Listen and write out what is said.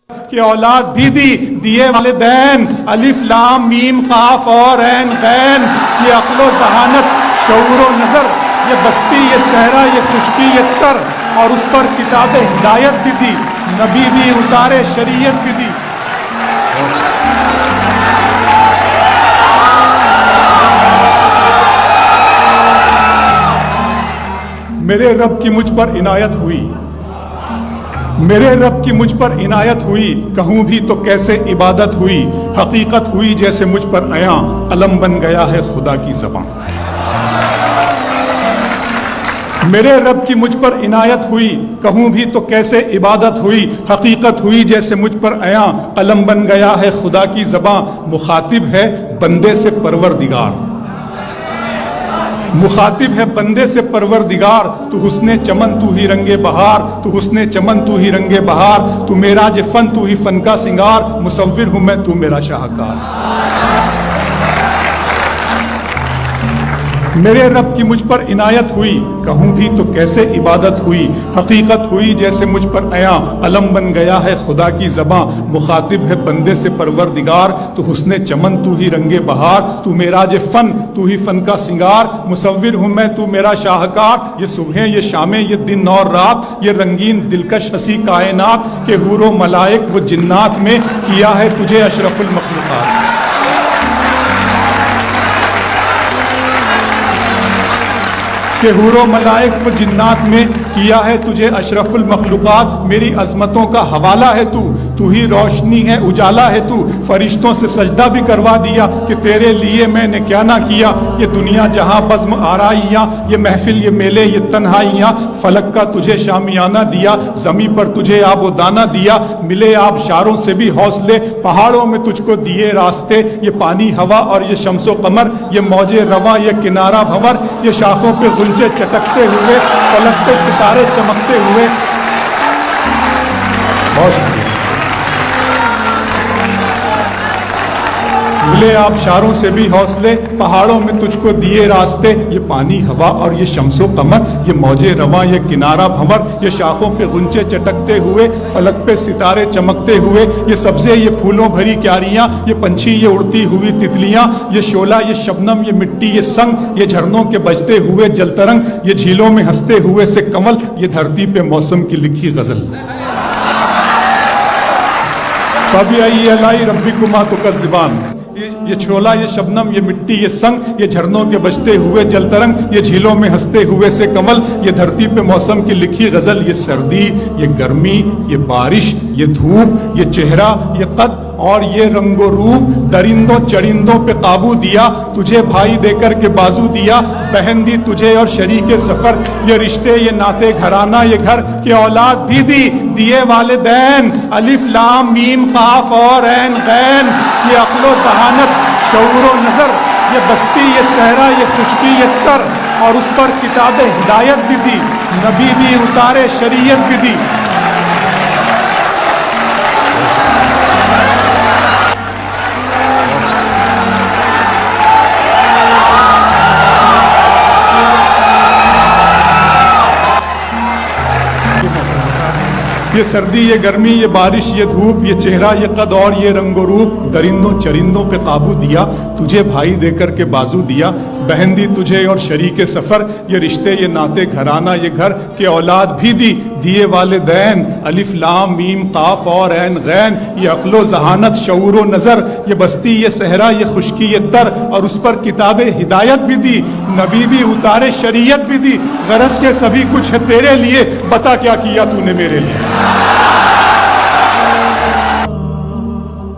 کہ اولاد بھی دی دیے والدین، الف لام میم قاف اور عین غین، یہ عقل و ذہانت شعور و نظر، یہ بستی یہ صحرا یہ خشکی یہ تر، اور اس پر کتاب ہدایت بھی دی، نبی بھی اتارے شریعت بھی دی۔ میرے رب کی مجھ پر عنایت ہوئی، میرے رب کی مجھ پر عنایت ہوئی، کہوں بھی تو کیسے عبادت ہوئی، حقیقت ہوئی جیسے مجھ پر عیاں، علم بن گیا ہے خدا کی زبان۔ میرے رب کی مجھ پر عنایت ہوئی، کہوں بھی تو کیسے عبادت ہوئی، حقیقت ہوئی جیسے مجھ پر عیاں، قلم بن گیا ہے خدا کی زبان۔ مخاطب ہے بندے سے پروردگار، مخاطب ہے بندے سے پروردگار، تو حسن چمن تو ہی رنگ بہار، تو حسن چمن تو ہی رنگ بہار، تو میرا فن تو ہی فن کا سنگار، مصور ہوں میں تو میرا شاہکار۔ میرے رب کی مجھ پر عنایت ہوئی، کہوں بھی تو کیسے عبادت ہوئی، حقیقت ہوئی جیسے مجھ پر عیاں، قلم بن گیا ہے خدا کی زباں۔ مخاطب ہے بندے سے پروردگار، تو حسن چمن تو ہی رنگ بہار، تو میراج فن تو ہی فن کا سنگار، مصور ہوں میں تو میرا شاہکار۔ یہ صبحیں یہ شامیں یہ دن اور رات، یہ رنگین دلکش ہنسی کائنات، کہ حور و ملائک و جنات میں کیا ہے تجھے اشرف المخلوقات۔ کہ حور و ملائک و جنات میں کیا ہے تجھے اشرف المخلوقات۔ میری عظمتوں کا حوالہ ہے تو ہی روشنی ہے اجالا ہے تو، فرشتوں سے سجدہ بھی کروا دیا کہ تیرے لیے میں نے کیا نہ کیا۔ یہ دنیا جہاں بزم آرائیاں، یہ محفل یہ میلے یہ تنہائیاں، فلک کا تجھے شامیانہ دیا، زمیں پر تجھے آب و دانہ دیا، ملے آبشاروں سے بھی حوصلے، پہاڑوں میں تجھ کو دیے راستے، یہ پانی ہوا اور یہ شمس و قمر، یہ موج رواں یہ کنارہ بھنور، یہ شاخوں پہ غنچے چٹکتے ہوئے، فلک پہ ستارے چمکتے ہوئے۔ بہت شکریہ۔ ملے آبشاروں سے بھی حوصلے، پہاڑوں میں تجھ کو دیے راستے، یہ پانی ہوا اور یہ شمس و قمر، یہ موج رواں یہ کنارہ بھنور، یہ شاخوں پہ غنچے چٹکتے ہوئے، فلک پہ ستارے چمکتے ہوئے، یہ سبزے یہ پھولوں بھری کیاریاں، یہ پنچھی یہ اڑتی ہوئی تتلیاں، یہ شعلہ یہ شبنم یہ مٹی یہ سنگ، یہ جھرنوں کے بجتے ہوئے جل ترنگ، یہ جھیلوں میں ہنستے ہوئے سے کمل، یہ دھرتی پہ موسم کی لکھی غزل۔ فَبِأَيِّ آلَاءِ رَبِّكُمَا تُكَذِّبَانِ، یہ چھولا یہ شبنم یہ مٹی یہ سنگ، یہ جھرنوں کے بجتے ہوئے جل ترنگ، یہ جھیلوں میں ہنستے ہوئے سے کمل، یہ دھرتی پہ موسم کی لکھی غزل۔ یہ سردی یہ گرمی یہ بارش یہ دھوپ یہ چہرہ یہ قد اور یہ رنگ و روپ، درندوں چرندوں پہ قابو دیا، تجھے بھائی دے کر کے بازو دیا، بہن دی تجھے اور شریک سفر، یہ رشتے یہ ناتے گھرانہ یہ گھر، کہ اولاد بھی دی دیے والدین، الف لام میم قاف اور عین غین، یہ عقل و ذہانت شعور و نظر، یہ بستی یہ صحرا یہ خشکی یہ تر، اور اس پر کتاب ہدایت بھی دی، نبی بھی اتارے شریعت بھی دی۔ یہ سردی یہ گرمی یہ بارش یہ دھوپ، یہ چہرہ یہ قد اور یہ رنگ و روپ، درندوں چرندوں پہ قابو دیا، تجھے بھائی دے کر کے بازو دیا، بہن دی تجھے اور شریک سفر، یہ رشتے یہ ناتے گھرانہ یہ گھر، کہ اولاد بھی دی دیے والدین، الف لام میم قاف اور عین غین، یہ عقل و ذہانت شعور و نظر، یہ بستی یہ صحرا یہ خشکی یہ تر، اور اس پر کتاب ہدایت بھی دی، نبی بھی اتارے شریعت بھی دی۔ غرض کے سبھی کچھ ہے تیرے لیے، بتا کیا کیا تو نے میرے لیے۔